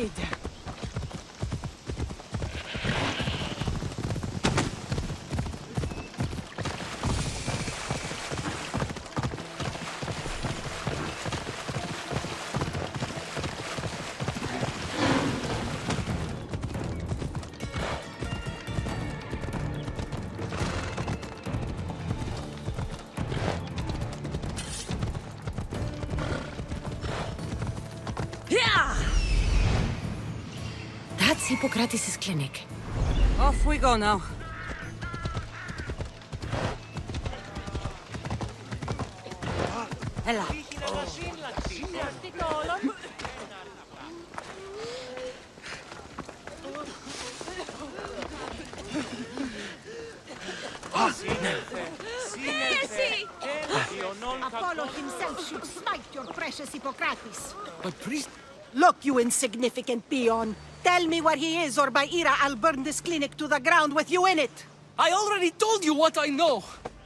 inside. That's Hippocrates' clinic. Off we go now. Ella. Apollo himself should smite your precious Hippocrates. But priest... Look, you insignificant peon. Tell me where he is, or by Hera, I'll burn this clinic to the ground with you in it. I already told you what I know!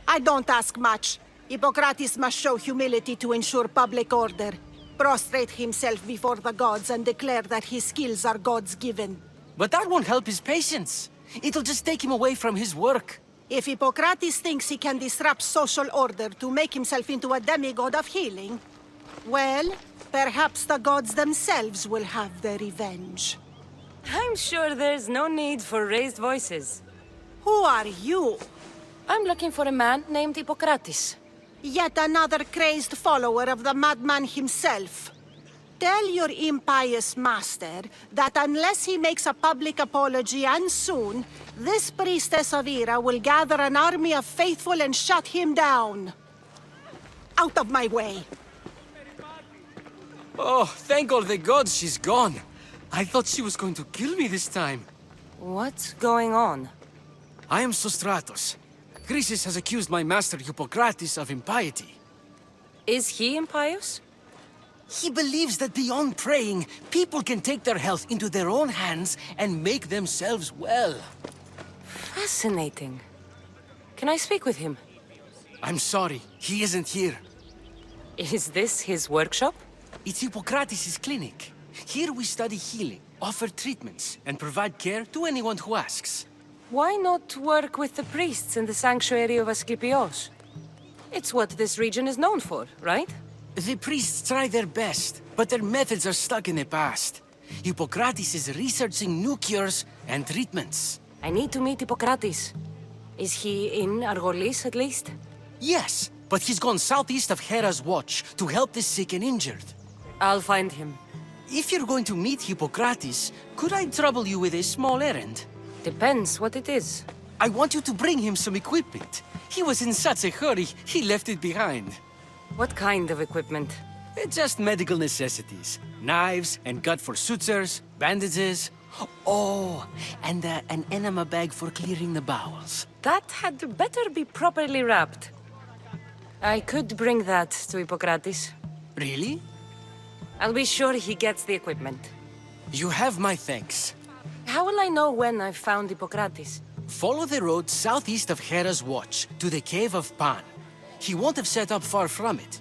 I don't ask much. Hippocrates must show humility to ensure public order. Prostrate himself before the gods and declare that his skills are gods given. But that won't help his patients. It'll just take him away from his work. If Hippocrates thinks he can disrupt social order to make himself into a demigod of healing, well, perhaps the gods themselves will have their revenge. I'm sure there's no need for raised voices. Who are you? I'm looking for a man named Hippocrates. Yet another crazed follower of the madman himself. Tell your impious master that unless he makes a public apology, and soon, this priestess of Hera will gather an army of faithful and shut him down. Out of my way! Oh, thank all the gods she's gone. I thought she was going to kill me this time. What's going on? I am Sostratos. Chrysis has accused my master Hippocrates of impiety. Is he impious? He believes that beyond praying, people can take their health into their own hands and make themselves well. Fascinating. Can I speak with him? I'm sorry, he isn't here. Is this his workshop? It's Hippocrates' clinic. Here we study healing, offer treatments, and provide care to anyone who asks. Why not work with the priests in the sanctuary of Asclepios? It's what this region is known for, right? The priests try their best, but their methods are stuck in the past. Hippocrates is researching new cures and treatments. I need to meet Hippocrates. Is he in Argolis, at least? Yes, but he's gone southeast of Hera's watch to help the sick and injured. I'll find him. If you're going to meet Hippocrates, could I trouble you with a small errand? Depends what it is. I want you to bring him some equipment. He was in such a hurry, he left it behind. What kind of equipment? Just medical necessities. Knives and gut for sutures, bandages. Oh, and an enema bag for clearing the bowels. That had better be properly wrapped. I could bring that to Hippocrates. Really? I'll be sure he gets the equipment. You have my thanks. How will I know when I've found Hippocrates? Follow the road southeast of Hera's watch to the cave of Pan. He won't have set up far from it.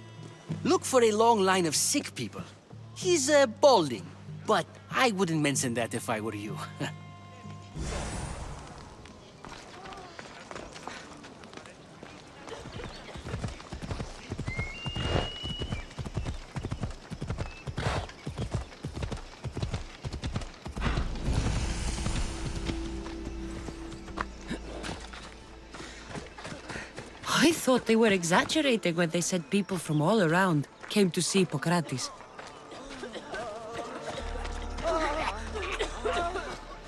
Look for a long line of sick people. He's balding, but I wouldn't mention that if I were you. I thought they were exaggerating when they said people from all around came to see Hippocrates.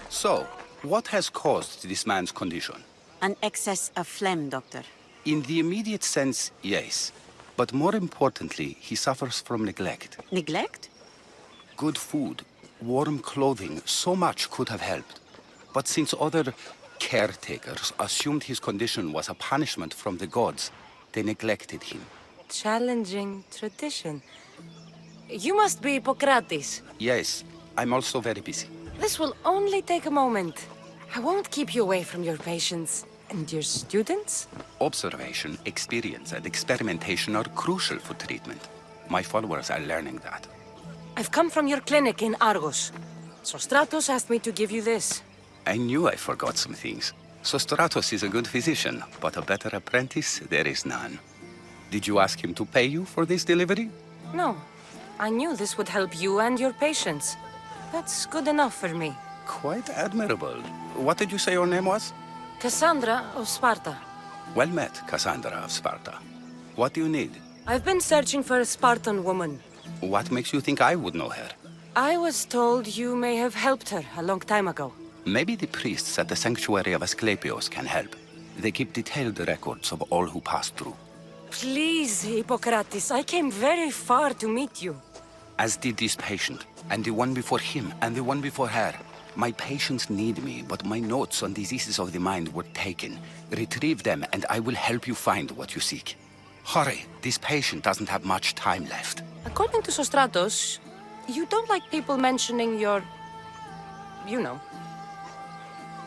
So, what has caused this man's condition? An excess of phlegm, Doctor. In the immediate sense, yes. But more importantly, he suffers from neglect. Neglect? Good food, warm clothing, so much could have helped. But since other caretakers assumed his condition was a punishment from the gods, they neglected him. Challenging tradition. You must be Hippocrates. Yes, I'm also very busy. This will only take a moment. I won't keep you away from your patients. And your students? Observation, experience, and experimentation are crucial for treatment. My followers are learning that. I've come from your clinic in Argos. Sostratos asked me to give you this. I knew I forgot some things. Sostratos is a good physician, but a better apprentice there is none. Did you ask him to pay you for this delivery? No. I knew this would help you and your patients. That's good enough for me. Quite admirable. What did you say your name was? Cassandra of Sparta. Well met, Cassandra of Sparta. What do you need? I've been searching for a Spartan woman. What makes you think I would know her? I was told you may have helped her a long time ago. Maybe the priests at the Sanctuary of Asclepios can help. They keep detailed records of all who pass through. Please, Hippocrates, I came very far to meet you. As did this patient, and the one before him, and the one before her. My patients need me, but my notes on diseases of the mind were taken. Retrieve them, and I will help you find what you seek. Hurry, this patient doesn't have much time left. According to Sostratos, you don't like people mentioning your... you know.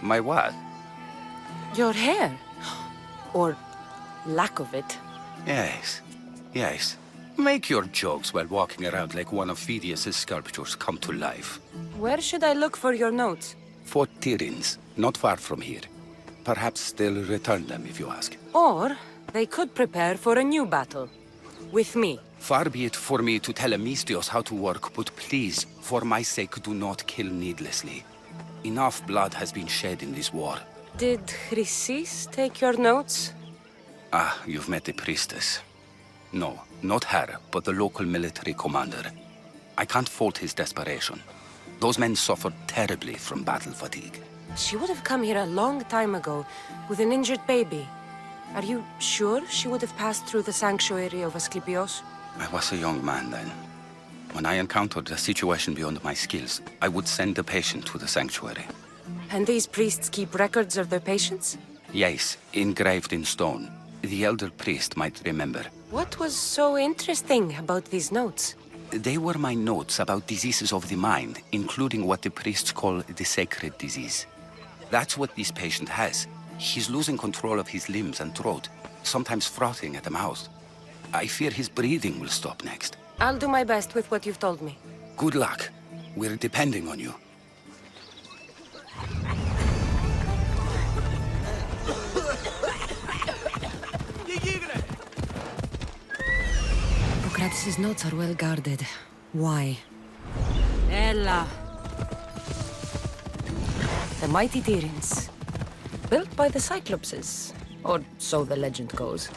My what? Your hair. Or lack of it. Yes, yes. Make your jokes while walking around like one of Phidias' sculptures come to life. Where should I look for your notes? For Tyrins, not far from here. Perhaps they'll return them if you ask. Or they could prepare for a new battle. With me. Far be it for me to tell Amistios how to work, but please, for my sake, do not kill needlessly. Enough blood has been shed in this war. Did Chrysis take your notes? Ah, you've met the priestess. No, not her, but the local military commander. I can't fault his desperation. Those men suffered terribly from battle fatigue. She would have come here a long time ago, with an injured baby. Are you sure she would have passed through the sanctuary of Asclepios? I was a young man then. When I encountered a situation beyond my skills, I would send the patient to the sanctuary. And these priests keep records of their patients? Yes, engraved in stone. The elder priest might remember. What was so interesting about these notes? They were my notes about diseases of the mind, including what the priests call the sacred disease. That's what this patient has. He's losing control of his limbs and throat, sometimes frothing at the mouth. I fear his breathing will stop next. I'll do my best with what you've told me. Good luck. We're depending on you. Hippocrates' notes are well guarded. Why? Ella. The mighty Tyrins. Built by the Cyclopses. Or so the legend goes.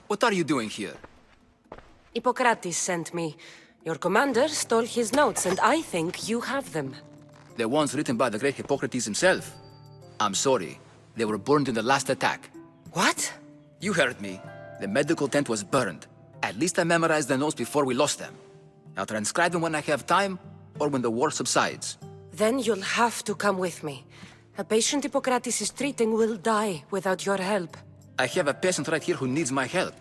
What are you doing here? Hippocrates sent me. Your commander stole his notes, and I think you have them. The ones written by the great Hippocrates himself. I'm sorry. They were burned in the last attack. What? You heard me. The medical tent was burned. At least I memorized the notes before we lost them. I'll transcribe them when I have time, or when the war subsides. Then you'll have to come with me. A patient Hippocrates is treating will die without your help. I have a patient right here who needs my help.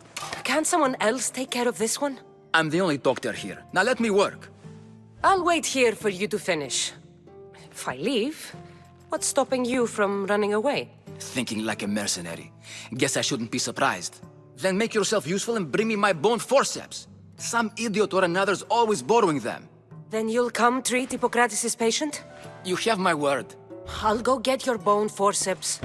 Can't someone else take care of this one? I'm the only doctor here. Now let me work. I'll wait here for you to finish. If I leave, what's stopping you from running away? Thinking like a mercenary. Guess I shouldn't be surprised. Then make yourself useful and bring me my bone forceps. Some idiot or another's always borrowing them. Then you'll come treat Hippocrates' patient? You have my word. I'll go get your bone forceps.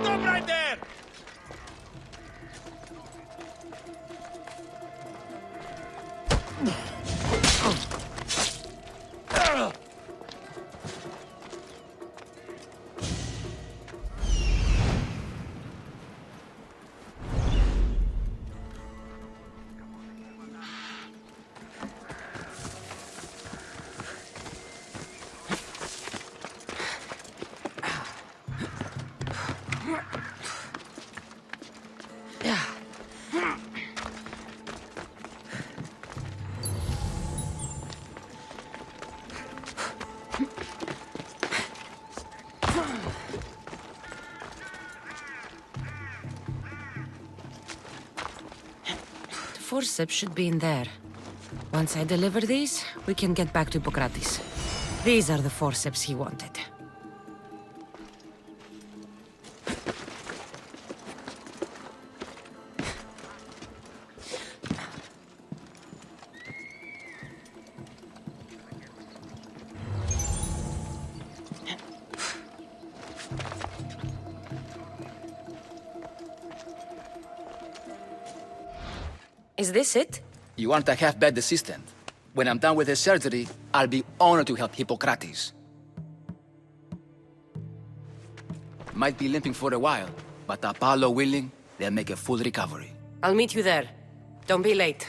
Stop right there! forceps should be in there. Once I deliver these, we can get back to Hippocrates. These are the forceps he wanted. Is this it? You aren't a half-bad assistant. When I'm done with the surgery, I'll be honored to help Hippocrates. Might be limping for a while, but Apollo willing, they'll make a full recovery. I'll meet you there. Don't be late.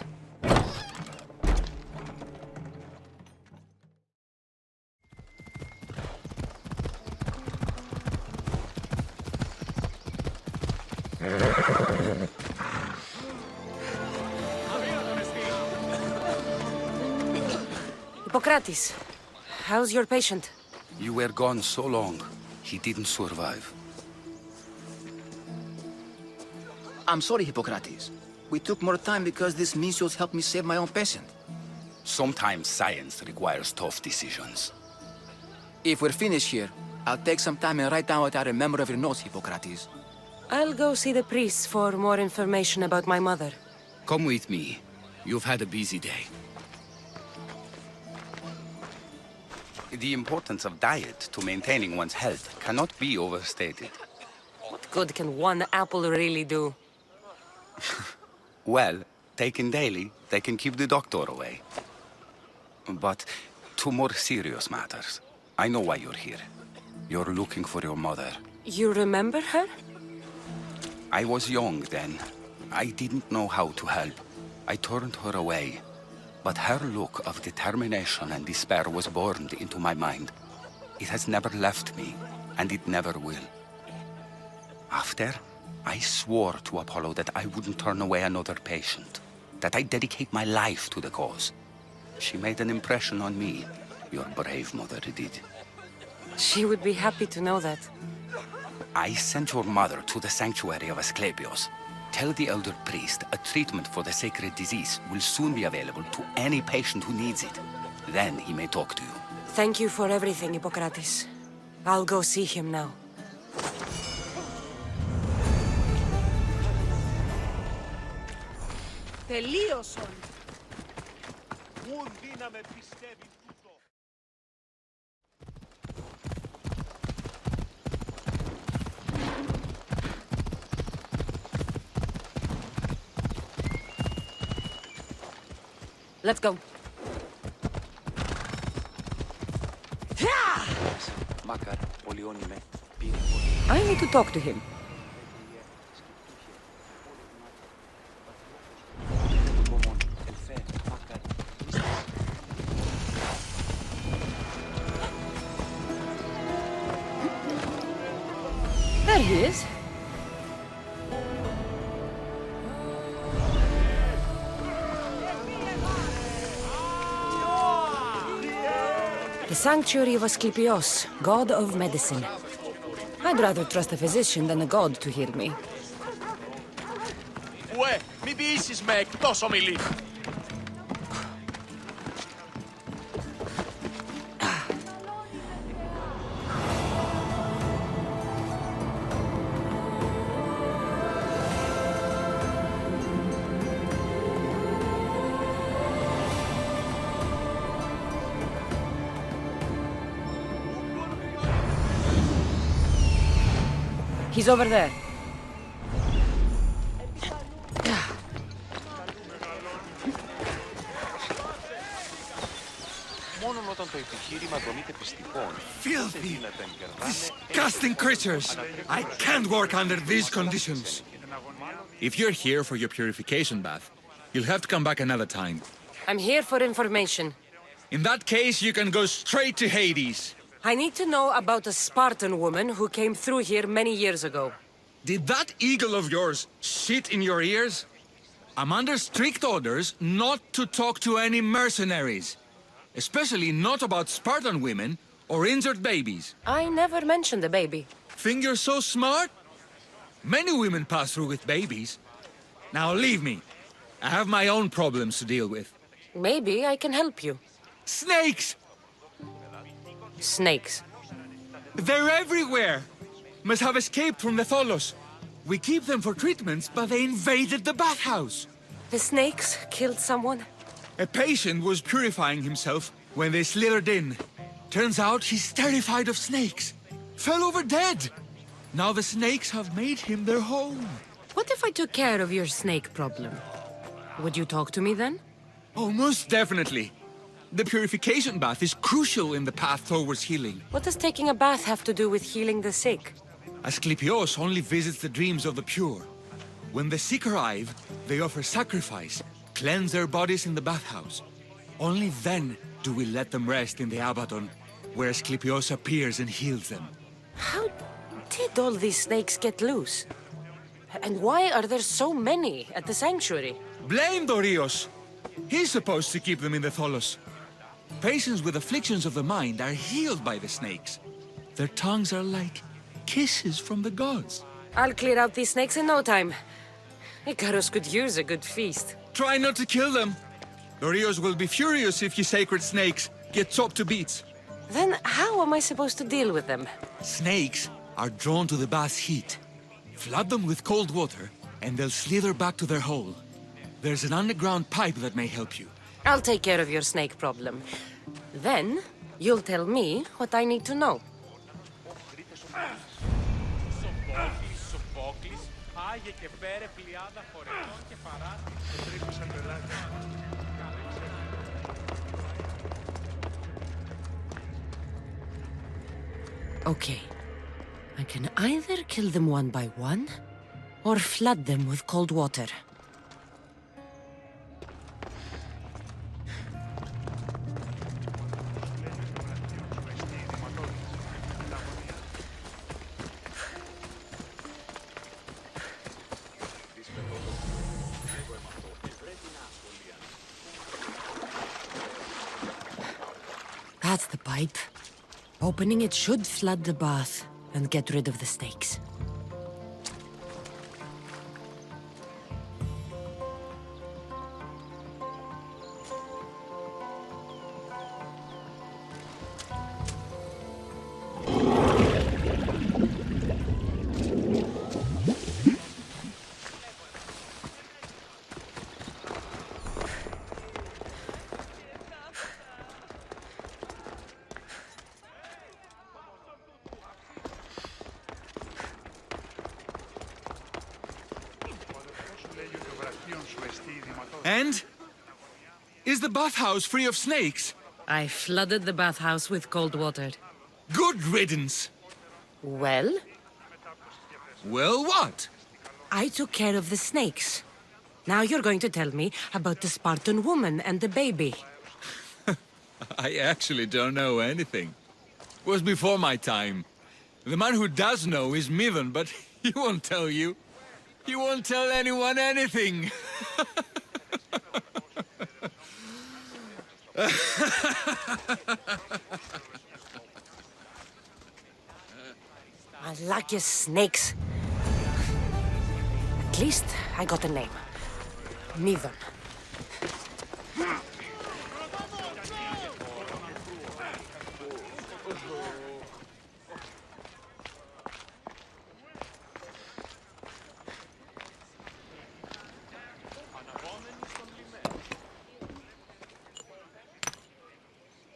Hippocrates, how's your patient? You were gone so long, he didn't survive. I'm sorry, Hippocrates. We took more time because this measles helped me save my own patient. Sometimes science requires tough decisions. If we're finished here, I'll take some time and write down what I remember of your notes, Hippocrates. I'll go see the priest for more information about my mother. Come with me. You've had a busy day. The importance of diet to maintaining one's health cannot be overstated. What good can one apple really do? Well, taken daily, they can keep the doctor away. But to more serious matters, I know why you're here. You're looking for your mother. You remember her? I was young then. I didn't know how to help. I turned her away. But her look of determination and despair was burned into my mind. It has never left me, and it never will. After, I swore to Apollo that I wouldn't turn away another patient, that I'd dedicate my life to the cause. She made an impression on me. Your brave mother did. She would be happy to know that. I sent your mother to the sanctuary of Asclepios. Tell the elder priest a treatment for the sacred disease will soon be available to any patient who needs it. Then he may talk to you. Thank you for everything, Hippocrates. I'll go see him now. Τελείωσον. Ούν δύναμε πιστεύει τούτο. Let's go. I need to talk to him. There he is. The Sanctuary of Asclepios, god of medicine. I'd rather trust a physician than a god to heal me. Ουε, μη διήσεις με εκτός ομιλή. He's over there. Filthy, disgusting creatures! I can't work under these conditions. If you're here for your purification bath, you'll have to come back another time. I'm here for information. In that case, you can go straight to Hades. I need to know about a Spartan woman who came through here many years ago. Did that eagle of yours shit in your ears? I'm under strict orders not to talk to any mercenaries. Especially not about Spartan women or injured babies. I never mentioned a baby. Think you're so smart? Many women pass through with babies. Now leave me. I have my own problems to deal with. Maybe I can help you. Snakes! Snakes. They're everywhere! Must have escaped from the Tholos. We keep them for treatments, but they invaded the bathhouse. The snakes killed someone? A patient was purifying himself when they slithered in. Turns out he's terrified of snakes. Fell over dead. Now the snakes have made him their home. What if I took care of your snake problem? Would you talk to me then? Oh, most definitely. The purification bath is crucial in the path towards healing. What does taking a bath have to do with healing the sick? Asclepios only visits the dreams of the pure. When the sick arrive, they offer sacrifice, cleanse their bodies in the bathhouse. Only then do we let them rest in the Abaddon, where Asclepios appears and heals them. How did all these snakes get loose? And why are there so many at the sanctuary? Blame Dorios! He's supposed to keep them in the Tholos. Patients with afflictions of the mind are healed by the snakes. Their tongues are like kisses from the gods. I'll clear out these snakes in no time. Icarus could use a good feast. Try not to kill them. Dorios will be furious if you sacred snakes get chopped to bits. Then how am I supposed to deal with them? Snakes are drawn to the bath's heat. Flood them with cold water, and they'll slither back to their hole. There's an underground pipe that may help you. I'll take care of your snake problem. Then, you'll tell me what I need to know. Okay. I can either kill them one by one, or flood them with cold water. That's the pipe. Opening it should flood the bath and get rid of the snakes. And? Is the bathhouse free of snakes? I flooded the bathhouse with cold water. Good riddance! Well? Well, what? I took care of the snakes. Now you're going to tell me about the Spartan woman and the baby. I actually don't know anything. It was before my time. The man who does know is Midon, but he won't tell you. He won't tell anyone anything. I like your snakes. At least I got a name. Midon.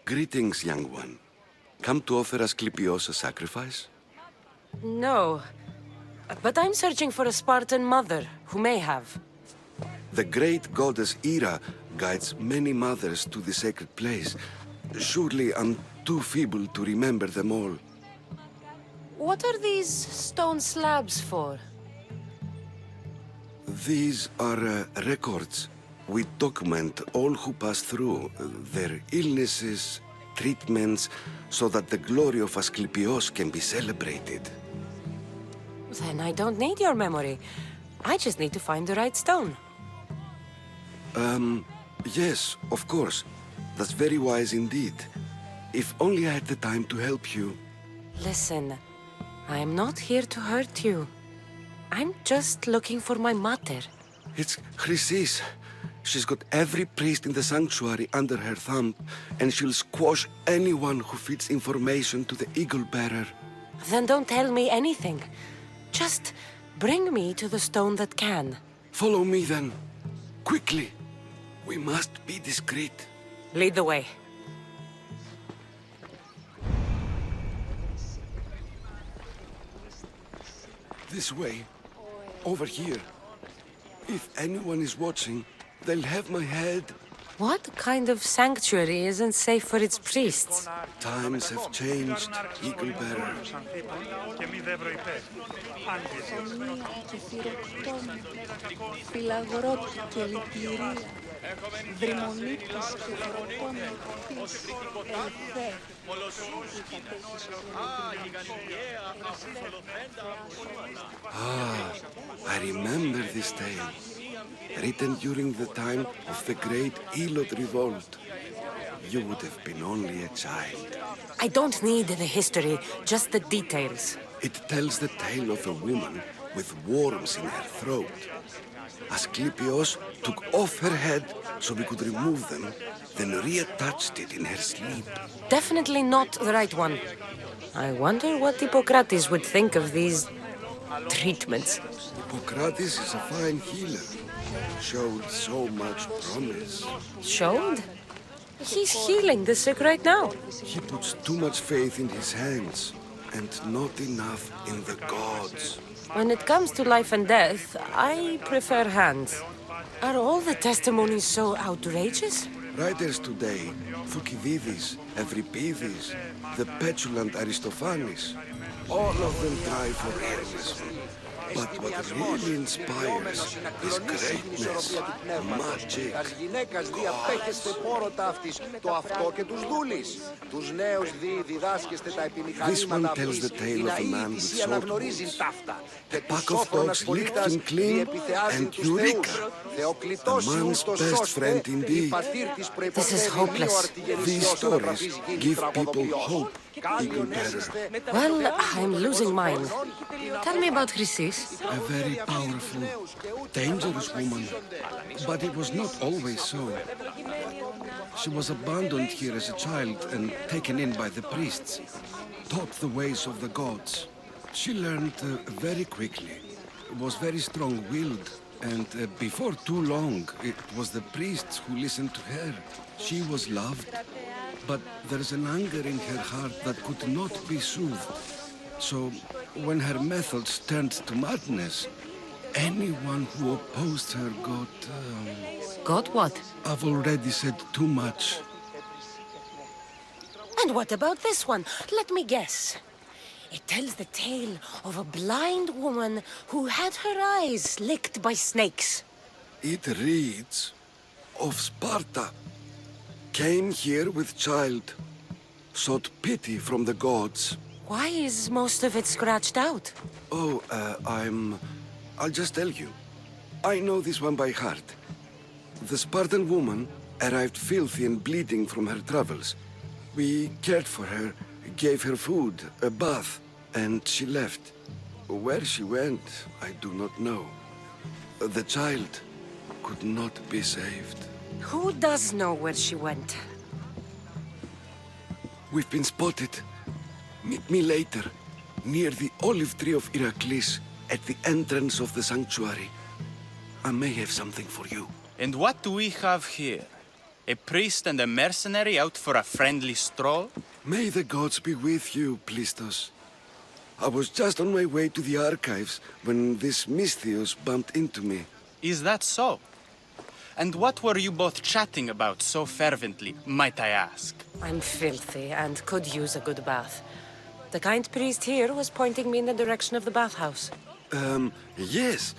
Greetings, young one. Come to offer Asclepios a sacrifice? No. But I'm searching for a Spartan mother who may have. The great goddess Hera guides many mothers to the sacred place. Surely I'm too feeble to remember them all. What are these stone slabs for? These are records. We document all who pass through, their illnesses, treatments, so that the glory of Asclepios can be celebrated. Then I don't need your memory. I just need to find the right stone. Yes, of course. That's very wise indeed. If only I had the time to help you. Listen, I'm not here to hurt you. I'm just looking for my mother. It's Chrysis. She's got every priest in the sanctuary under her thumb, and she'll squash anyone who feeds information to the eagle bearer. Then don't tell me anything. Just bring me to the stone that can. Follow me then. Quickly. We must be discreet. Lead the way. This way. Over here. If anyone is watching, they'll have my head. What kind of sanctuary isn't safe for its priests? Times have changed, eagle bearer. Ah, I remember this tale. Written during the time of the Great Elot Revolt. You would have been only a child. I don't need the history, just the details. It tells the tale of a woman with worms in her throat. Asclepios took off her head so we could remove them, then reattached it in her sleep. Definitely not the right one. I wonder what Hipócrates would think of these treatments. Hippocrates is a fine healer. Showed so much promise. Showed? He's healing the sick right now. He puts too much faith in his hands and not enough in the gods. When it comes to life and death, I prefer hands. Are all the testimonies so outrageous? Writers today, Thucydides, Euripides, the petulant Aristophanes, all of them try for realism. But what really inspires is greatness, magic, This one tells the tale of a man with sword wounds. A pack of dogs licked him clean, and Eureka! A man's best friend indeed. This is hopeless. These stories give people hope, eagle bearer. Well, I'm losing mine. Tell me about Chrysis. A very powerful, dangerous woman. But it was not always so. She was abandoned here as a child and taken in by the priests, taught the ways of the gods. She learned very quickly, was very strong-willed, and before too long, it was the priests who listened to her. She was loved, but there's an anger in her heart that could not be soothed. So, when her methods turned to madness, anyone who opposed her got... Got what? I've already said too much. And what about this one? Let me guess. It tells the tale of a blind woman who had her eyes licked by snakes. It reads of Sparta. Came here with child, sought pity from the gods. Why is most of it scratched out? Oh, I'll just tell you. I know this one by heart. The Spartan woman arrived filthy and bleeding from her travels. We cared for her, gave her food, a bath, and she left. Where she went, I do not know. The child could not be saved. Who does know where she went? We've been spotted. Meet me later, near the olive tree of Heracles, at the entrance of the sanctuary. I may have something for you. And what do we have here? A priest and a mercenary out for a friendly stroll? May the gods be with you, Plistos. I was just on my way to the archives when this Misthios bumped into me. Is that so? And what were you both chatting about so fervently, might I ask? I'm filthy and could use a good bath. The kind priest here was pointing me in the direction of the bathhouse. Yes,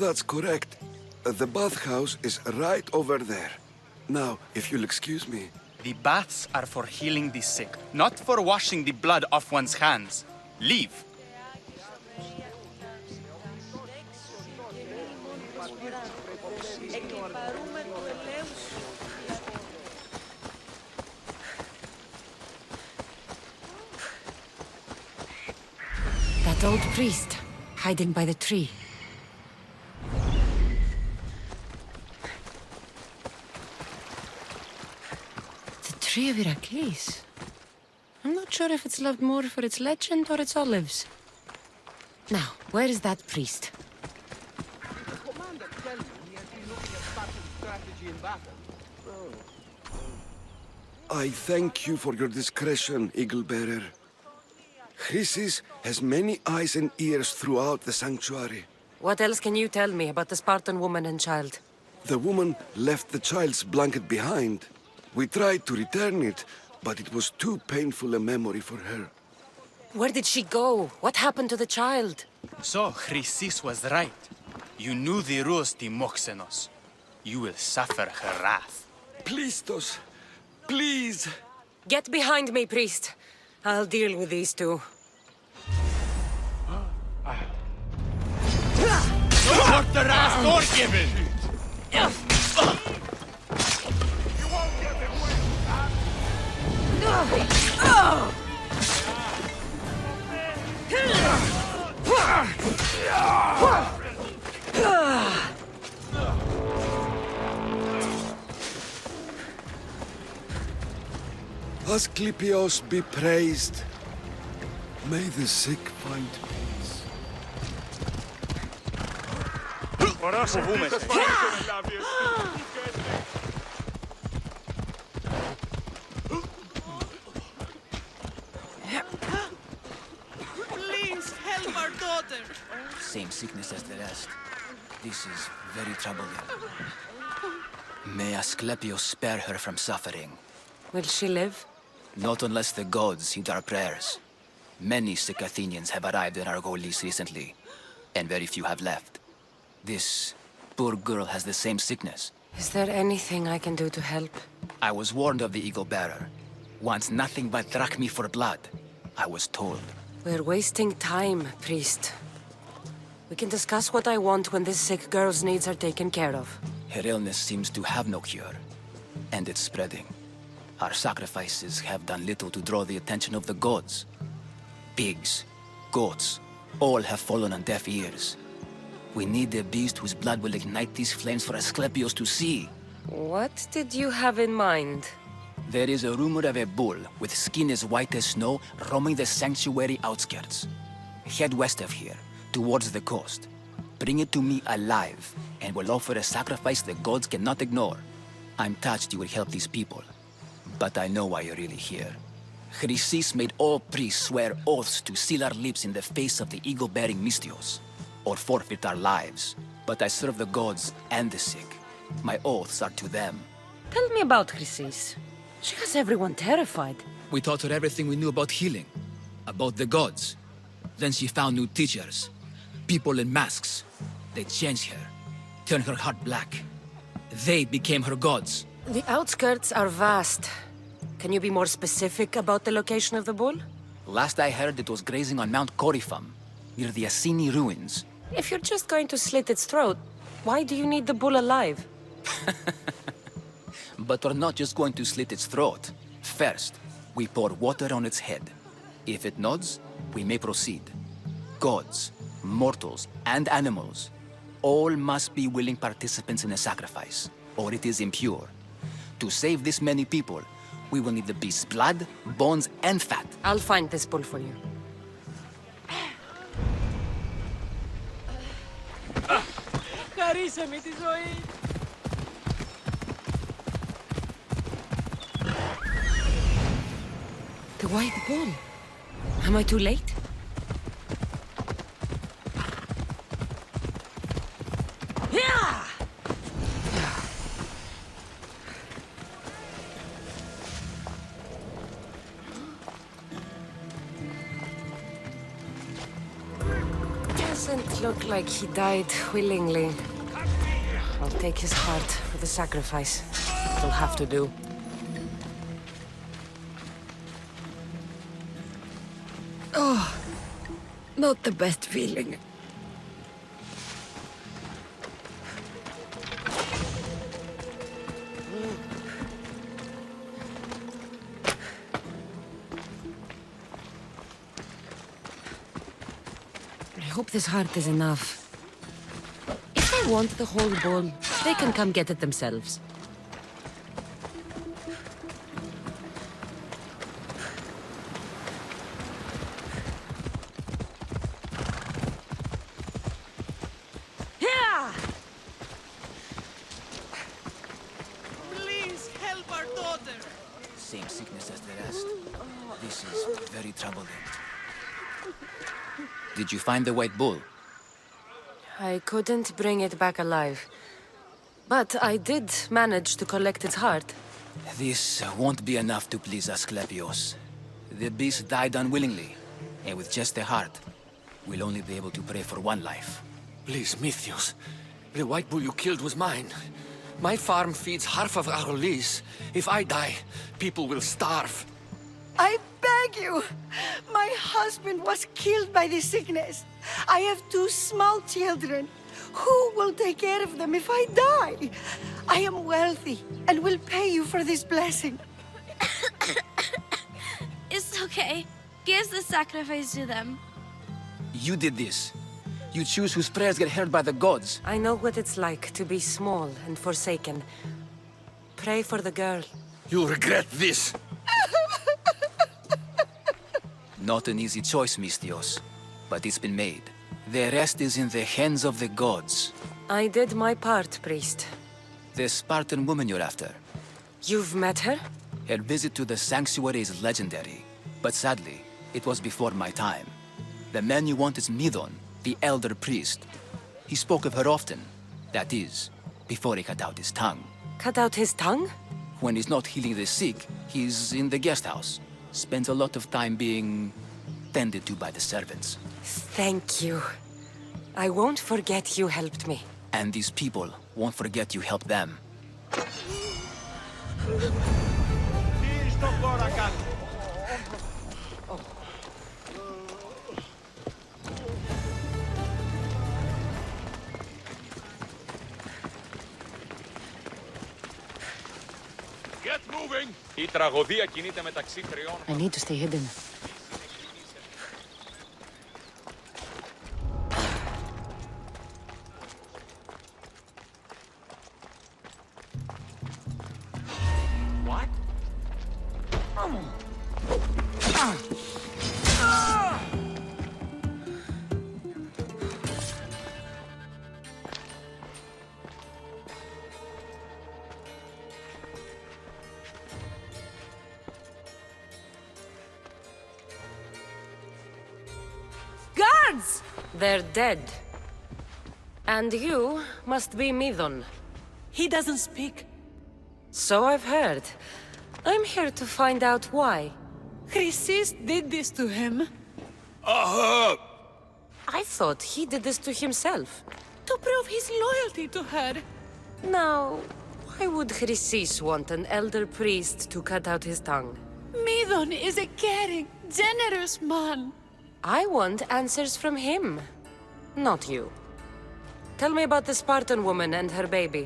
that's correct. The bathhouse is right over there. Now, if you'll excuse me. The baths are for healing the sick, not for washing the blood off one's hands. Leave. That old priest, hiding by the tree. tree of Heracles. I'm not sure if it's loved more for its legend or its olives. Now, where is that priest? I thank you for your discretion, Eagle Bearer. Chrysis has many eyes and ears throughout the sanctuary. What else can you tell me about the Spartan woman and child? The woman left the child's blanket behind. We tried to return it, but it was too painful a memory for her. Where did she go? What happened to the child? So, Chrysis was right. You knew the rules, Timoxenos. You will suffer her wrath. Plistos, please. Get behind me, priest. I'll deal with these two. What the last door given? Asclepios be praised. May the sick find peace. Please help our daughter. Same sickness as the rest. This is very troubling. May Asclepios spare her from suffering. Will she live? Not unless the gods heed our prayers. Many sick Athenians have arrived in Argólida recently, and very few have left. This poor girl has the same sickness. Is there anything I can do to help? I was warned of the Eagle Bearer. Wants nothing but drachmi for blood. I was told. We're wasting time, priest. We can discuss what I want when this sick girl's needs are taken care of. Her illness seems to have no cure, and it's spreading. Our sacrifices have done little to draw the attention of the gods. Pigs, goats, all have fallen on deaf ears. We need a beast whose blood will ignite these flames for Asclepios to see. What did you have in mind? There is a rumor of a bull with skin as white as snow roaming the sanctuary outskirts. Head west of here, towards the coast. Bring it to me alive, and we'll offer a sacrifice the gods cannot ignore. I'm touched you will help these people, but I know why you're really here. Chrysis made all priests swear oaths to seal our lips in the face of the eagle-bearing Mystios, or forfeit our lives. But I serve the gods and the sick. My oaths are to them. Tell me about Chrysis. She has everyone terrified. We taught her everything we knew about healing, about the gods. Then she found new teachers, people in masks. They changed her, turned her heart black. They became her gods. The outskirts are vast. Can you be more specific about the location of the bull? Last I heard, it was grazing on Mount Coryphum, near the Assini ruins. If you're just going to slit its throat, why do you need the bull alive? But we're not just going to slit its throat. First, we pour water on its head. If it nods, we may proceed. Gods, mortals, and animals, all must be willing participants in the sacrifice, or it is impure. To save this many people, we will need the beast's blood, bones, and fat. I'll find this bull for you. The white bull. Am I too late? Doesn't look like he died willingly. I'll take his heart for the sacrifice. It'll have to do. Oh, not the best feeling. I hope this heart is enough. If they want the whole bull, they can come get it themselves. same sickness as the rest. This is very troubling. Did you find the white bull? I couldn't bring it back alive. But I did manage to collect its heart. This won't be enough to please Asclepios. The beast died unwillingly, and with just the heart, we'll only be able to pray for one life. Please, Mythios. The white bull you killed was mine. My farm feeds half of Argolida. If I die, people will starve. I beg you! My husband was killed by this sickness. I have 2 small children. Who will take care of them if I die? I am wealthy and will pay you for this blessing. It's okay. Give the sacrifice to them. You did this. You choose whose prayers get heard by the gods. I know what it's like to be small and forsaken. Pray for the girl. You'll regret this. Not an easy choice, Mystios, but it's been made. The rest is in the hands of the gods. I did my part, priest. The Spartan woman you're after. You've met her? Her visit to the sanctuary is legendary, but sadly, it was before my time. The man you want is Midon, the elder priest. He spoke of her often. That is, before he cut out his tongue. Cut out his tongue? When he's not healing the sick, he's in the guest house. Spends a lot of time being tended to by the servants. Thank you. I won't forget you helped me. And these people won't forget you helped them. Get moving! Η τραγωδία κινείται μεταξύ τριών. I need to stay hidden. What? Guards! They're dead. And you must be Midon. He doesn't speak. So I've heard. I'm here to find out why. Chrysis did this to him. I thought he did this to himself. To prove his loyalty to her. Now, why would Chrysis want an elder priest to cut out his tongue? Midon is a caring, generous man. I want answers from him, not you. Tell me about the Spartan woman and her baby.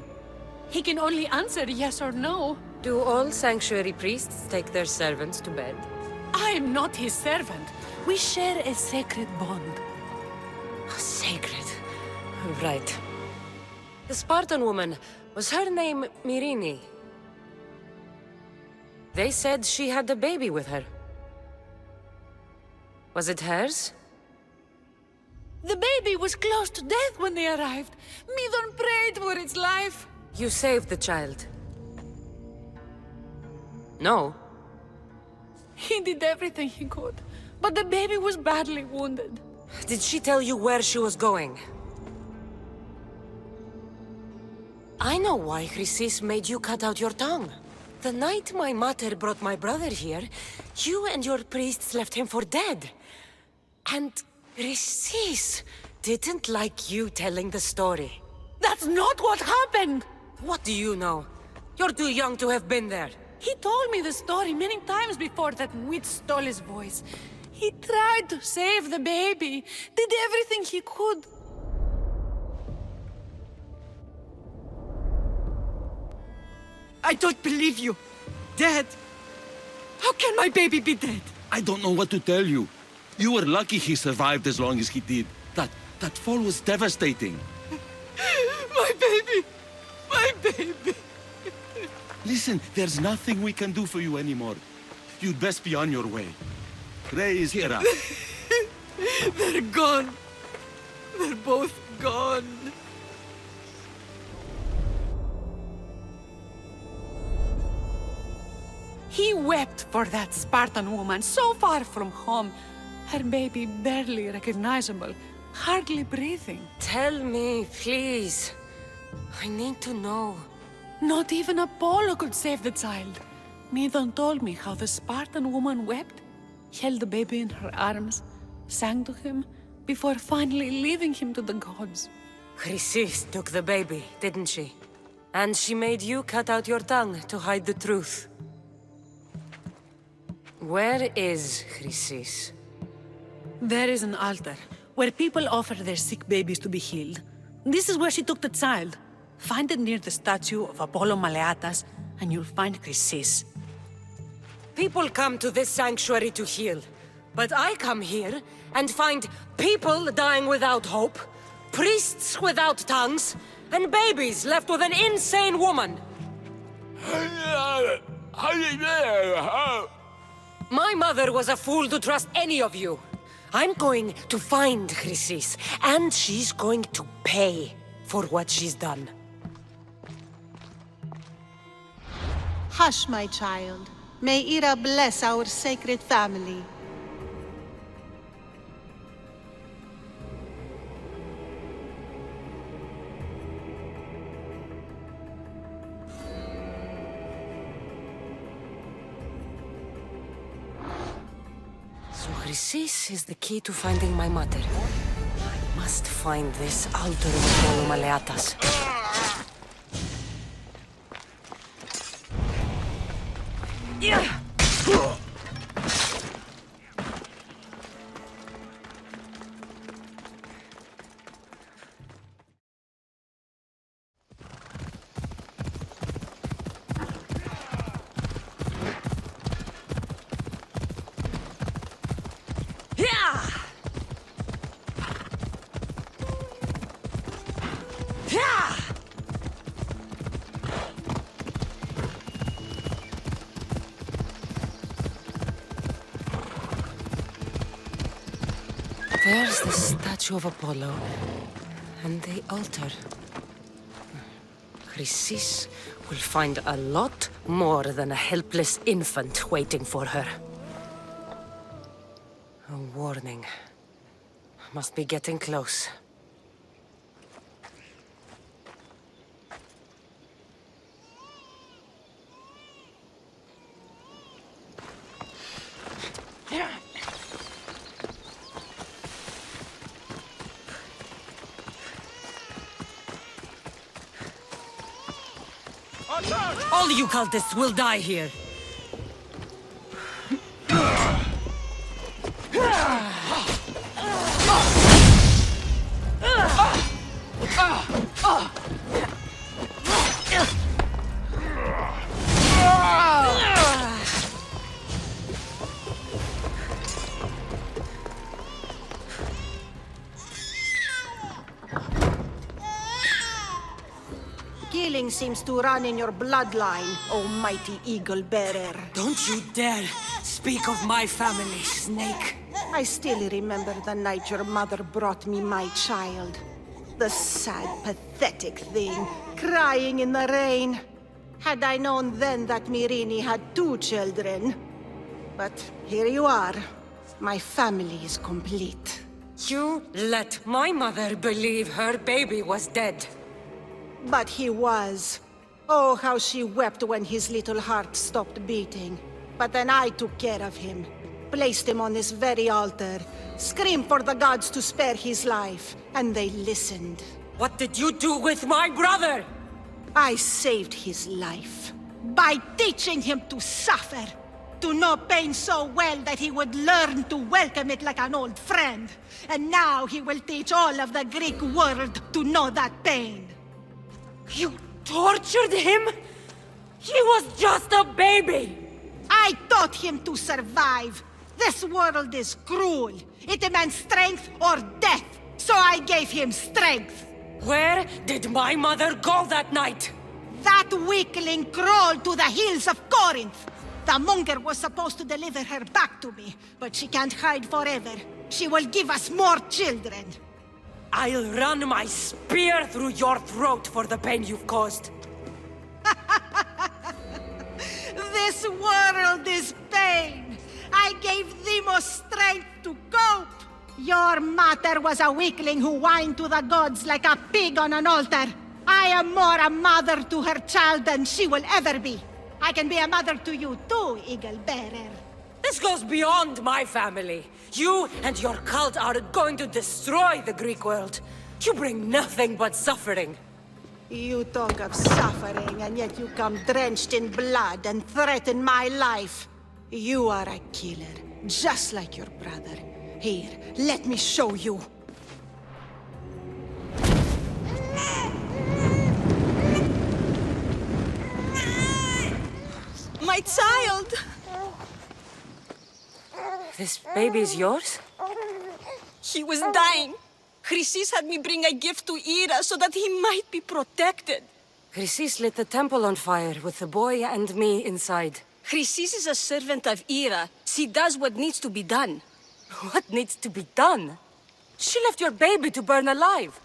He can only answer yes or no. Do all sanctuary priests take their servants to bed? I am not his servant. We share a sacred bond. Sacred. Right. The Spartan woman, was her name Myrine? They said she had a baby with her. Was it hers? The baby was close to death when they arrived. Midon prayed for its life. You saved the child. No. He did everything he could, but the baby was badly wounded. Did she tell you where she was going? I know why Chrysis made you cut out your tongue. The night my mater brought my brother here, you and your priests left him for dead. And Chrysis didn't like you telling the story. That's not what happened! What do you know? You're too young to have been there. He told me the story many times before that witch stole his voice. He tried to save the baby, did everything he could. I don't believe you. Dead? How can my baby be dead? I don't know what to tell you. You were lucky he survived as long as he did. That fall was devastating. My baby! My baby! Listen, there's nothing we can do for you anymore. You'd best be on your way. Praise Hera. They're gone. They're both gone. He wept for that Spartan woman so far from home. Her baby barely recognizable, hardly breathing. Tell me, please. I need to know. Not even Apollo could save the child. Medon told me how the Spartan woman wept, held the baby in her arms, sang to him, before finally leaving him to the gods. Chrysis took the baby, didn't she? And she made you cut out your tongue to hide the truth. Where is Chrysis? There is an altar, where people offer their sick babies to be healed. This is where she took the child. Find it near the statue of Apollo Maleatas, and you'll find Chrysis. People come to this sanctuary to heal. But I come here and find people dying without hope, priests without tongues, and babies left with an insane woman. My mother was a fool to trust any of you. I'm going to find Chrysis, and she's going to pay for what she's done. Hush, my child. May Hera bless our sacred family. So Chrysis is the key to finding my mother. I must find this altar of Apollo Maleatas. Yeah. There's the statue of Apollo, and the altar. Chrysis will find a lot more than a helpless infant waiting for her. A warning. Must be getting close. All you cultists will die here. Killing seems to run in your bloodline, oh mighty eagle-bearer. Don't you dare speak of my family, Snake. I still remember the night your mother brought me my child. The sad, pathetic thing, crying in the rain. Had I known then that Myrrine had 2 children. But here you are. My family is complete. You let my mother believe her baby was dead. But he was. Oh, how she wept when his little heart stopped beating. But then I took care of him. Placed him on this very altar. Screamed for the gods to spare his life. And they listened. What did you do with my brother? I saved his life. By teaching him to suffer. To know pain so well that he would learn to welcome it like an old friend. And now he will teach all of the Greek world to know that pain. You tortured him? He was just a baby! I taught him to survive. This world is cruel. It demands strength or death. So I gave him strength. Where did my mother go that night? That weakling crawled to the hills of Corinth. The monger was supposed to deliver her back to me, but she can't hide forever. She will give us more children. I'll run my spear through your throat for the pain you've caused. This world us strength to cope. Your mater was a weakling who whined to the gods like a pig on an altar. I am more a mother to her child than she will ever be. I can be a mother to you too, Eagle Bearer. This goes beyond my family. You and your cult are going to destroy the Greek world. You bring nothing but suffering. You talk of suffering, and yet you come drenched in blood and threaten my life. You are a killer, just like your brother. Here, let me show you. My child! This baby is yours? He was dying. Chrysis had me bring a gift to Hera so that he might be protected. Chrysis lit the temple on fire with the boy and me inside. Chrysis is a servant of Hera. She does what needs to be done. What needs to be done? She left your baby to burn alive.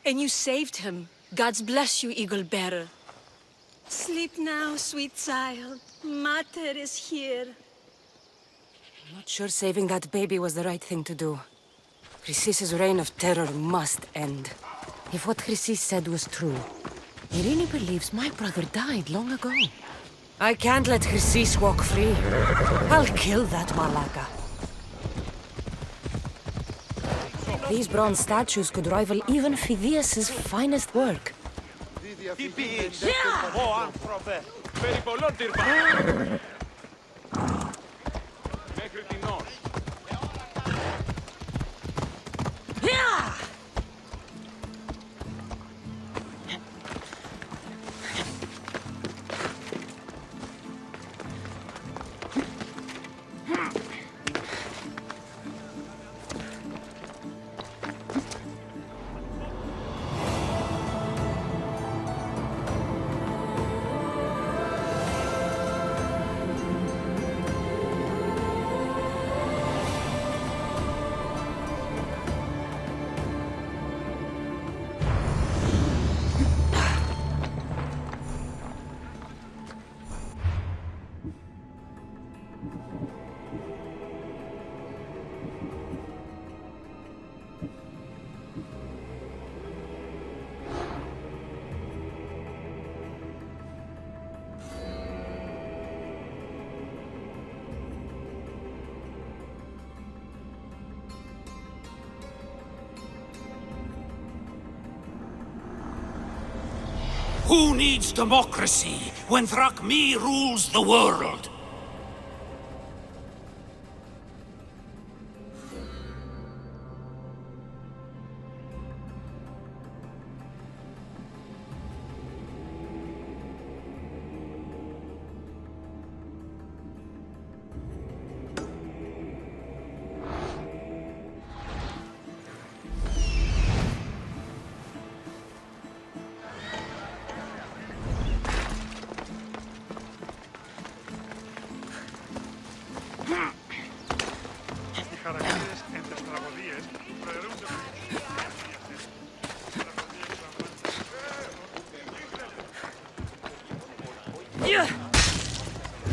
And you saved him. God's bless you, Eagle Bearer. Sleep now, sweet child. Mater is here. I'm not sure saving that baby was the right thing to do. Chrysis' reign of terror must end. If what Chrysis said was true, he really believes my brother died long ago. I can't let Chrysis walk free. I'll kill that Malaka. These bronze statues could rival even Phidias' finest work. Who needs democracy when Thrakmi rules the world?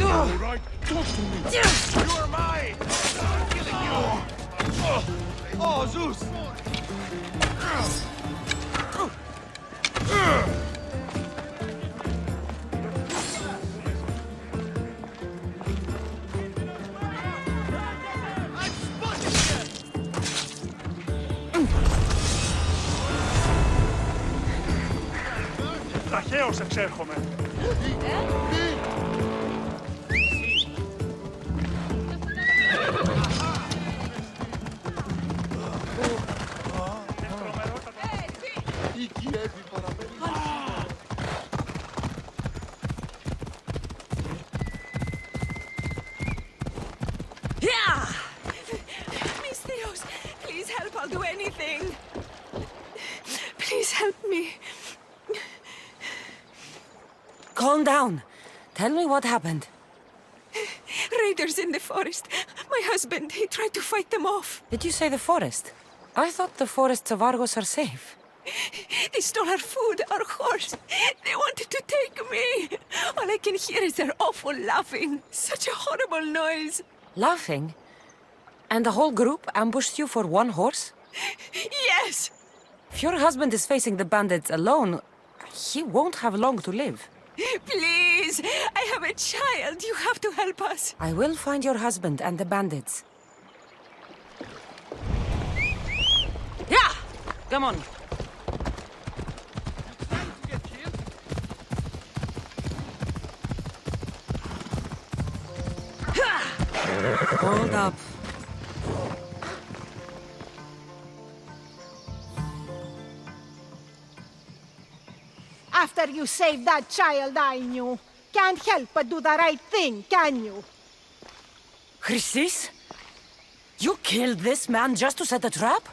Alright, talk to me. You are mine! I'm killing you! Oh, Zeus! Ταχαίως εξέρχομαι. Please help, I'll do anything. Please help me. Calm down. Tell me what happened. Raiders in the forest. My husband, he tried to fight them off. Did you say the forest? I thought the forests of Argos are safe. They stole our food, our horse. They wanted to take me. All I can hear is their awful laughing. Such a horrible noise. Laughing? And the whole group ambushed you for one horse? Yes! If your husband is facing the bandits alone, he won't have long to live. Please! I have a child. You have to help us. I will find your husband and the bandits. Yeah! Come on. Hold up. After you saved that child I knew, can't help but do the right thing, can you? Chrysis? You killed this man just to set a trap?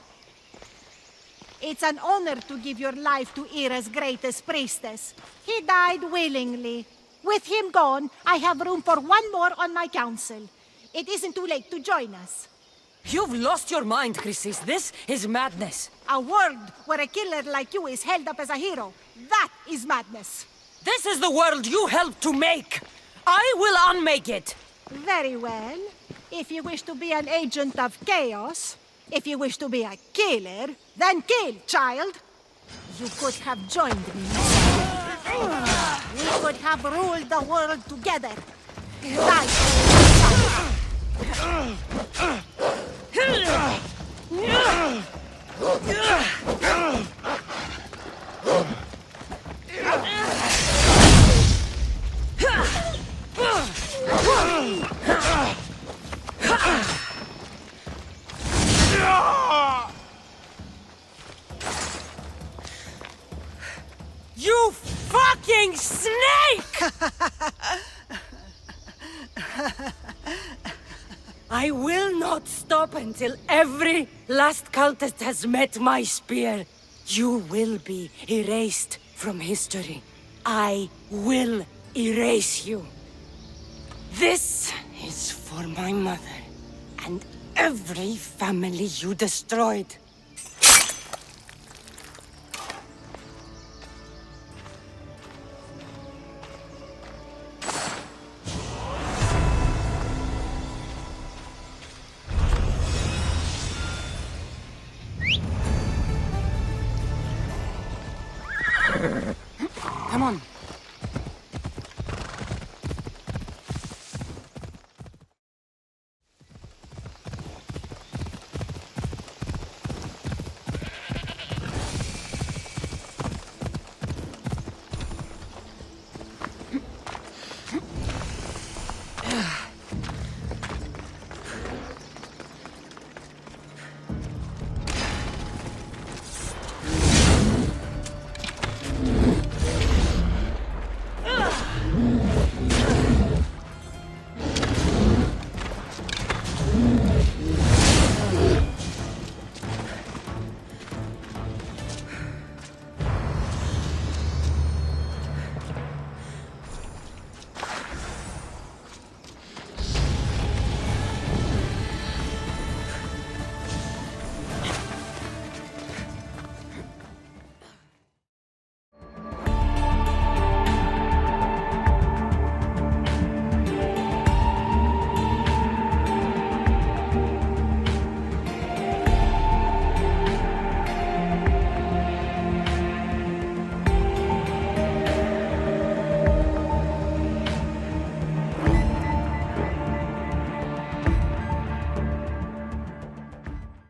It's an honor to give your life to Hera's greatest priestess. He died willingly. With him gone, I have room for one more on my council. It isn't too late to join us. You've lost your mind, Chrysis. This is madness. A world where a killer like you is held up as a hero. That is madness. This is the world you helped to make. I will unmake it. Very well. If you wish to be an agent of chaos, if you wish to be a killer, then kill, child. You could have joined me. We could have ruled the world together. You fucking snake! I will not stop until every last cultist has met my spear. You will be erased from history. I will erase you. This is for my mother and every family you destroyed.